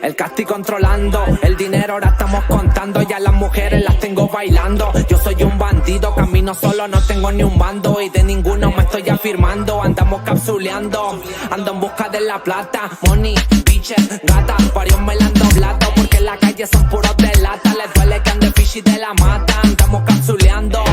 El casti controlando, el dinero ahora estamos contando. Ya las mujeres las tengo bailando. Yo soy un bandido, camino solo, no tengo ni un bando. Y de ninguno me estoy afirmando. Andamos capsuleando, ando en busca de la plata. Money, bitches, gata, varios me la han doblado. Porque en la calle son puros de lata. Les duele que ande fishy de la mata. Andamos capsuleando,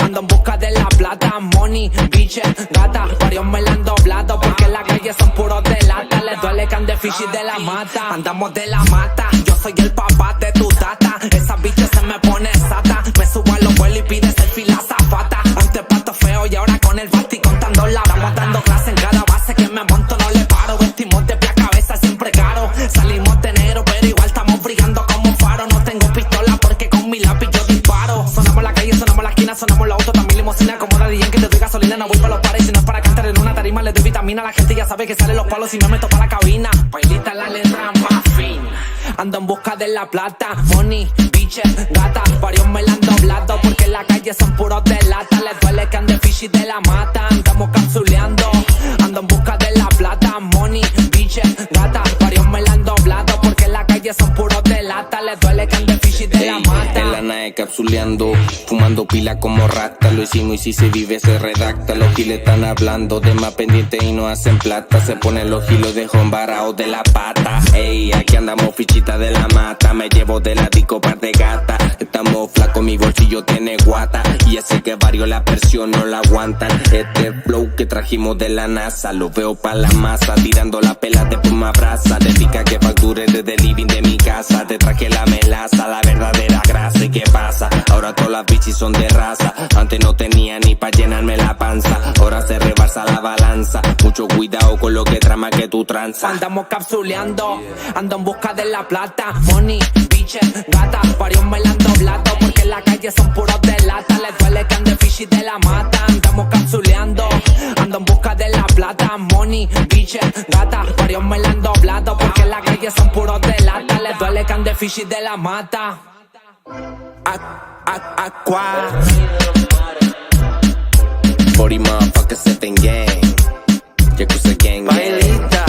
ando en busca de la plata. Money, bitches, gata, varios me la han doblado. Porque en la calle son puros de lata. Les duele que ande fishy de la mata. Andamos de la mata, yo soy el papá de tu tata. Esa bicha se me pone sata. Me subo a los vuelos y pide selfie la zafata. Antes pato feo y ahora con el basti contando la. Estamos dando clase en cada base que me monto, no le paro. Vestimos de pie a cabeza siempre caro. Salimos de negro pero igual estamos brillando como un faro. No tengo pistola porque con mi lápiz yo disparo. Sonamos la calle, sonamos la esquina, sonamos los autos, también limosina. Como Daddy Yankee te doy gasolina, no voy pa' los pares. Si no es para cantar en una tarima le doy vitamina. La gente ya sabe que salen los palos y me meto pa' la cabina. Bailita la letra más fina. Ando en busca de la plata. Money, bitches, gata, varios me la han doblado. Porque en la calle son puros de lata. Les duele que ande fishy de la mata. Andamos capsuleando, ando en busca de la plata. Money, bitches, gata, varios me la han doblado. Porque en la calle son puros de lata. Les duele que ande fishy de la mata. En la nave capsuleando, fumando pila como rata. Lo hicimos y si se vive se redacta. Los giles están hablando de más pendientes y no hacen plata. Se ponen los gilos de embarados de la pata. Ey, aquí andamos fichita de la mata. Me llevo de la disco par de gata. Estamos flacos, mi bolsillo tiene guata. Y ese que varios la presión no la aguantan. Este flow que trajimos de la NASA. Lo veo pa' la masa, tirando la pela de puma brasa. Dedica que facture desde el living de mi casa. Te traje la melaza, la verdadera grasa. ¿Y qué pasa? Ahora todas las bichis son de raza. Antes no tenía ni pa' llenarme la panza. Ahora se rebalsa la balanza. Mucho cuidado con lo que trama que tú tranza. Andamos capsuleando, ando en busca de la plata. Money, bitches, gata, varios me la han doblado. Porque en la calle son puros de lata. Les duele que ande fishy de la mata. Andamos capsuleando, ando en busca de la plata. Money, bitches, gata, varios me la han doblado. Porque en la calle son puros de lata. Les duele que ande fishy de la mata. Aqua 40 motherfuckers set gang. Yakuza gang, Bailita.